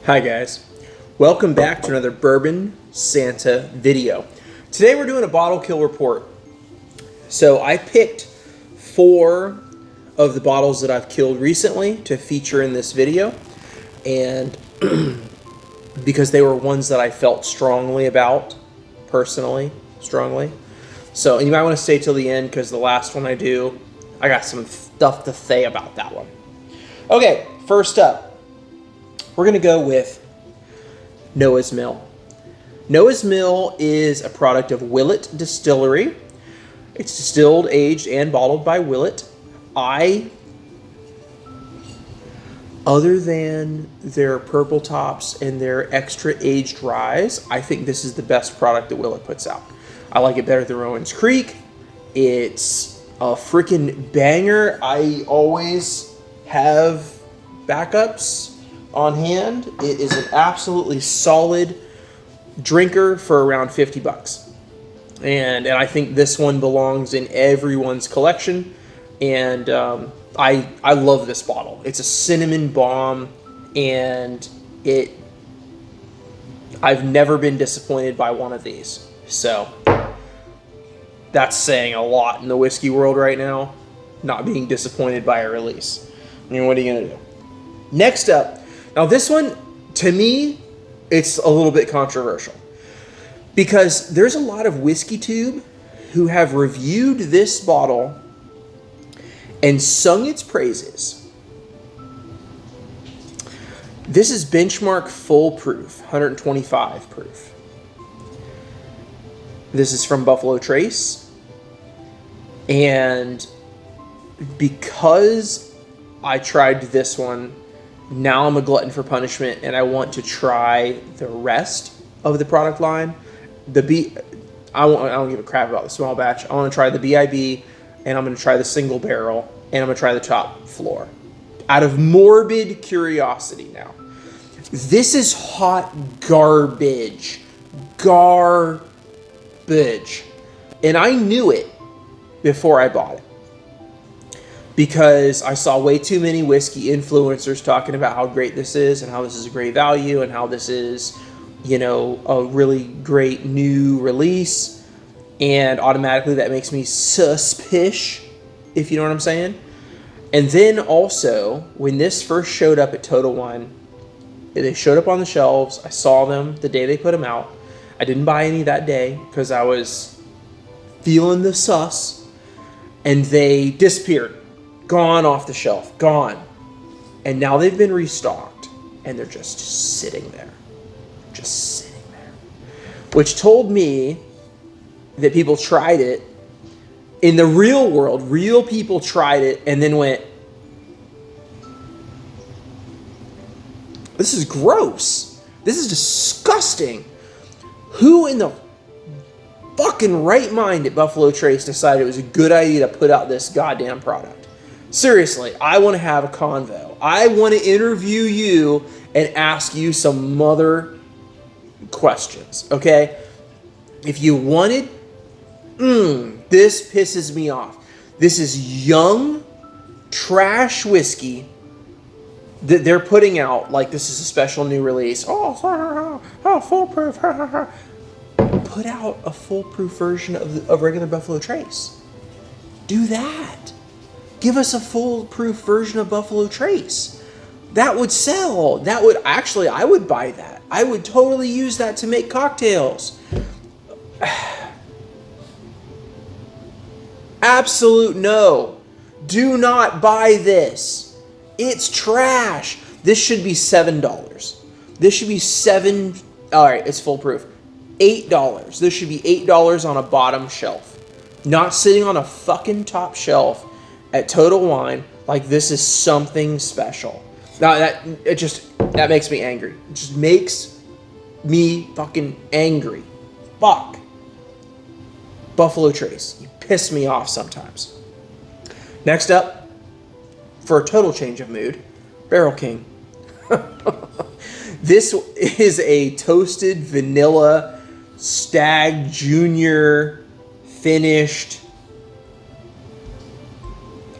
Hi guys, welcome back to another Bourbon Santa video. Today we're doing a bottle kill report. So I picked 4 of the bottles that I've killed recently to feature in this video, and because they were ones that I felt strongly about, personally, strongly. So and you might want to stay till the end because the last one I got some stuff to say about that one. Okay, first up, we're going to go with Noah's Mill. Noah's Mill is a product of Willet Distillery. It's distilled, aged, and bottled by Willet. Other than their purple tops and their extra aged rye, I think this is the best product that Willet puts out. I like it better than Rowan's Creek. It's a freaking banger. I always have backups on hand. It is an absolutely solid drinker for around 50 bucks. And I think this one belongs in everyone's collection. And I love this bottle. It's a cinnamon bomb, and I've never been disappointed by one of these. So that's saying a lot in the whiskey world right now, not being disappointed by a release. I mean, what are you gonna do? Next up, now this one, to me, it's a little bit controversial because there's a lot of Whiskey Tube who have reviewed this bottle and sung its praises. This is Benchmark Full Proof, 125 proof. This is from Buffalo Trace. And because I tried this one, now I'm a glutton for punishment and I want to try the rest of the product line. I don't give a crap about the small batch. I want to try the BIB, and I'm going to try the single barrel, and I'm going to try the top floor. Out of morbid curiosity now. This is hot garbage. Garbage. And I knew it before I bought it, because I saw way too many whiskey influencers talking about how great this is and how this is a great value and how this is, you know, a really great new release. And automatically that makes me suspicious, if you know what I'm saying. And then also, when this first showed up at Total Wine, they showed up on the shelves. I saw them the day they put them out. I didn't buy any that day because I was feeling the sus. And they disappeared. Gone off the shelf. Gone. And now they've been restocked. And they're just sitting there. Just sitting there. Which told me that people tried it. In the real world, real people tried it and then went, this is gross. This is disgusting. Who in the fucking right mind at Buffalo Trace decided it was a good idea to put out this goddamn product? Seriously, I want to have a convo. I want to interview you and ask you some mother questions, okay? If you wanted, this pisses me off. This is young trash whiskey that they're putting out like this is a special new release. Oh, foolproof. Put out a foolproof version of regular Buffalo Trace. Do that. Give us a foolproof version of Buffalo Trace. That would sell. That would actually, I would buy that. I would totally use that to make cocktails. Absolute no. Do not buy this. It's trash. This should be $7. This should be all right, it's foolproof. $8. This should be $8 on a bottom shelf. Not sitting on a fucking top shelf at Total Wine like this is something special. Now that makes me angry. It just makes me fucking angry. Fuck. Buffalo Trace. You piss me off sometimes. Next up, for a total change of mood, Barrel King. This is a toasted vanilla Stag Junior finished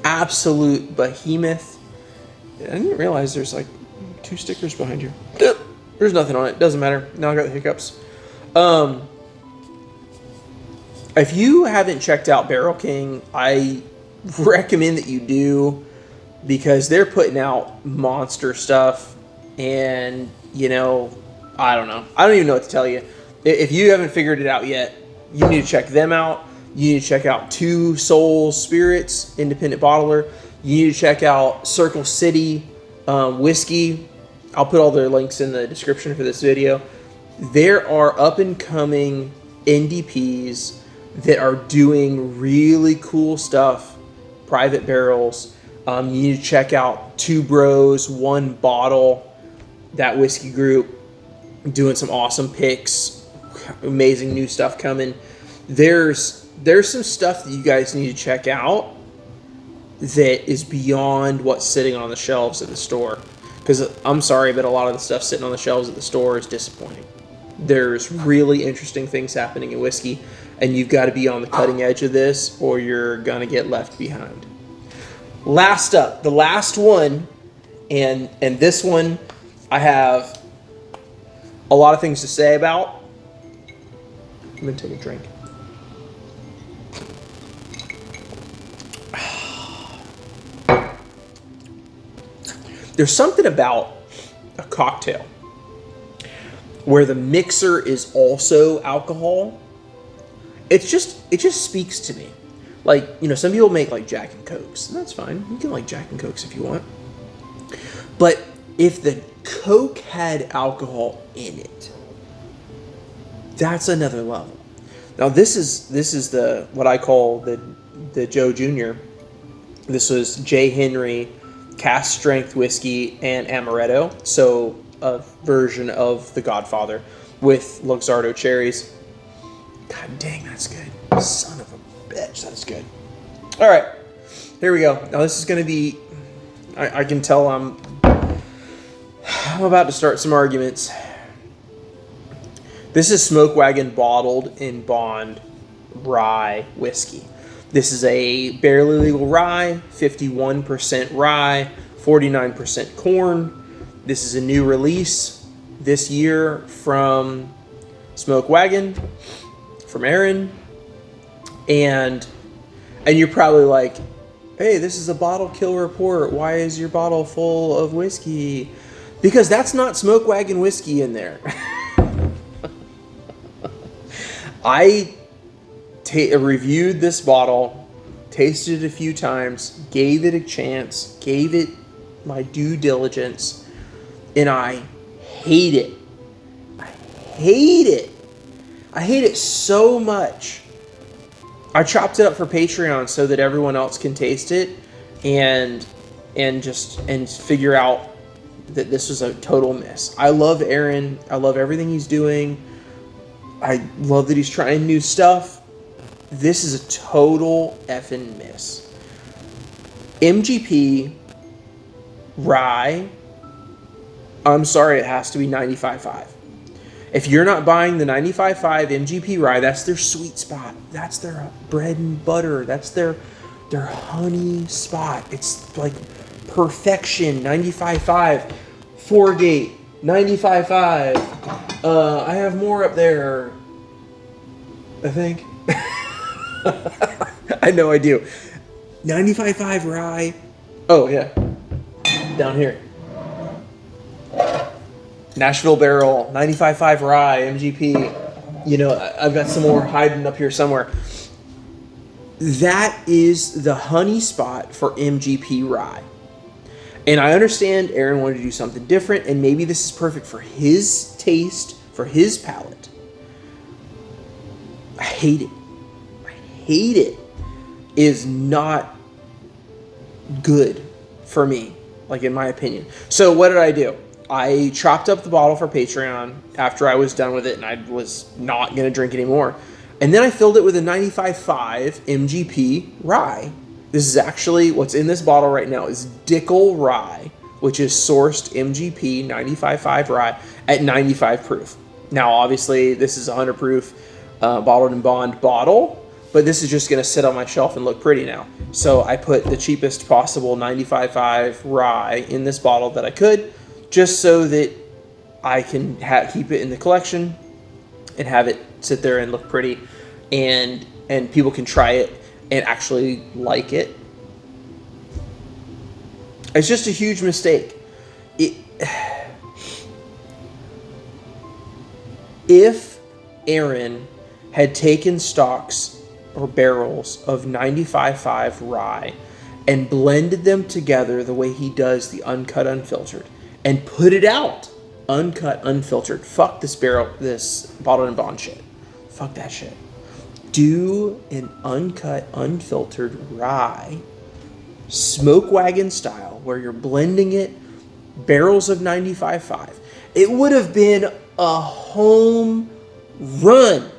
absolute behemoth. I didn't realize there's like 2 stickers behind here. There's nothing on it. Doesn't matter. Now I got the hiccups. If you haven't checked out Barrel King, I recommend that you do, because they're putting out monster stuff. And, you know, I don't know. I don't even know what to tell you. If you haven't figured it out yet, you need to check them out. You need to check out Two Souls Spirits, independent bottler. You need to check out Circle City Whiskey. I'll put all their links in the description for this video. There are up-and-coming NDPs that are doing really cool stuff, private barrels. You need to check out Two Bros, One Bottle, that whiskey group, doing some awesome picks, amazing new stuff coming. There's some stuff that you guys need to check out that is beyond what's sitting on the shelves at the store. Because I'm sorry, but a lot of the stuff sitting on the shelves at the store is disappointing. There's really interesting things happening in whiskey, and you've got to be on the cutting edge of this or you're going to get left behind. Last up, the last one, and this one I have a lot of things to say about. I'm going to take a drink. There's something about a cocktail where the mixer is also alcohol. It just speaks to me. Like, you know, some people make like Jack and Cokes, and that's fine. You can like Jack and Cokes if you want. But if the Coke had alcohol in it, that's another level. Now this is the what I call the Joe Jr. This was J. Henry Cask Strength Whiskey and Amaretto, so a version of The Godfather with Luxardo cherries. God dang, that's good. Son of a bitch, that's good. All right, here we go. Now this is going to be, I can tell I'm about to start some arguments. This is Smoke Wagon bottled in bond rye whiskey. This is a barely legal rye, 51% rye, 49% corn. This is a new release this year from Smoke Wagon, from Aaron. And you're probably like, hey, this is a bottle kill report. Why is your bottle full of whiskey? Because that's not Smoke Wagon whiskey in there. I reviewed this bottle, tasted it a few times, gave it a chance, gave it my due diligence, and I hate it. I hate it. I hate it so much. I chopped it up for Patreon so that everyone else can taste it and figure out that this was a total miss. I love Aaron. I love everything he's doing. I love that he's trying new stuff. This is a total effing miss. MGP rye, I'm sorry, it has to be 95.5. If you're not buying the 95.5 MGP rye, that's their sweet spot. That's their bread and butter. That's their honey spot. It's like perfection. 95.5, Foregate, 95.5. I have more up there, I think. I know I do. 95.5 rye. Oh, yeah. Down here. Nashville Barrel, 95.5 rye, MGP. You know, I've got some more hiding up here somewhere. That is the honey spot for MGP rye. And I understand Aaron wanted to do something different, and maybe this is perfect for his taste, for his palate. I hate it. I hate it. It is not good for me, like in my opinion. So what did I do? I chopped up the bottle for Patreon after I was done with it, and I was not going to drink anymore. And then I filled it with a 95.5 MGP rye. This is actually, what's in this bottle right now is Dickel rye, which is sourced MGP 95.5 rye at 95 proof. Now, obviously, this is 100 proof bottled in bond bottle, but this is just going to sit on my shelf and look pretty now. So I put the cheapest possible 95.5 rye in this bottle that I could, just so that I can keep it in the collection and have it sit there and look pretty, and people can try it and actually like it. It's just a huge mistake. If Aaron had taken stocks or barrels of 95.5 rye and blended them together the way he does the uncut unfiltered and put it out uncut unfiltered, fuck this bottled and bond shit, fuck that shit, do an uncut unfiltered rye smoke wagon style where you're blending it barrels of 95.5, it would have been a home run.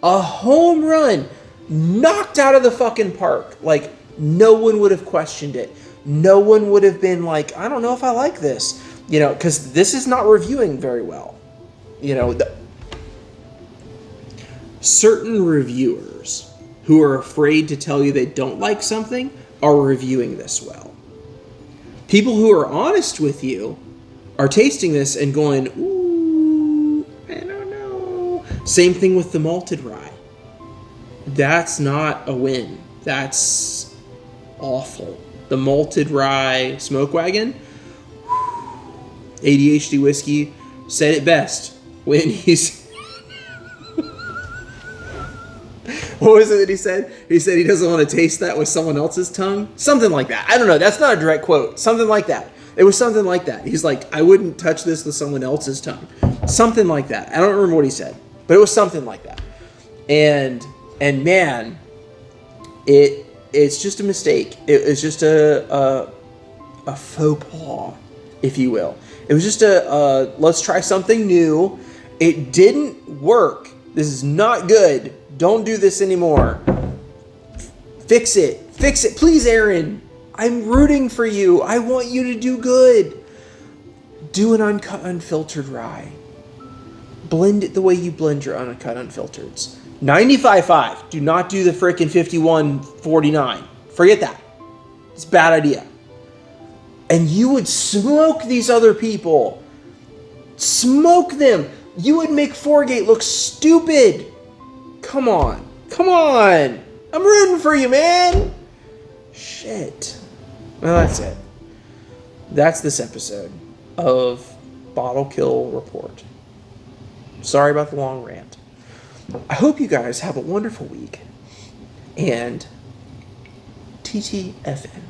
A home run. Knocked out of the fucking park. Like, no one would have questioned it. No one would have been like, I don't know if I like this. You know, because this is not reviewing very well. You know, certain reviewers who are afraid to tell you they don't like something are reviewing this well. People who are honest with you are tasting this and going, ooh, I don't know. Same thing with the malted rye. That's not a win. That's awful. The malted rye smoke wagon, ADHD whiskey said it best when he's... What was it that he said? He said he doesn't want to taste that with someone else's tongue. Something like that. I don't know. That's not a direct quote. Something like that. It was something like that. He's like, I wouldn't touch this with someone else's tongue. Something like that. I don't remember what he said, but it was something like that. And man, it's just a mistake. It's just a faux pas, if you will. It was just let's try something new. It didn't work. This is not good. Don't do this anymore. Fix it. Fix it. Please, Aaron. I'm rooting for you. I want you to do good. Do an uncut, unfiltered rye. Blend it the way you blend your uncut, unfiltereds. 95.5. Do not do the freaking 51.49. Forget that. It's a bad idea. And you would smoke these other people. Smoke them. You would make Foregate look stupid. Come on. Come on. I'm rooting for you, man. Shit. Well, that's it. That's this episode of Bottle Kill Report. Sorry about the long rant. I hope you guys have a wonderful week. And TTFN.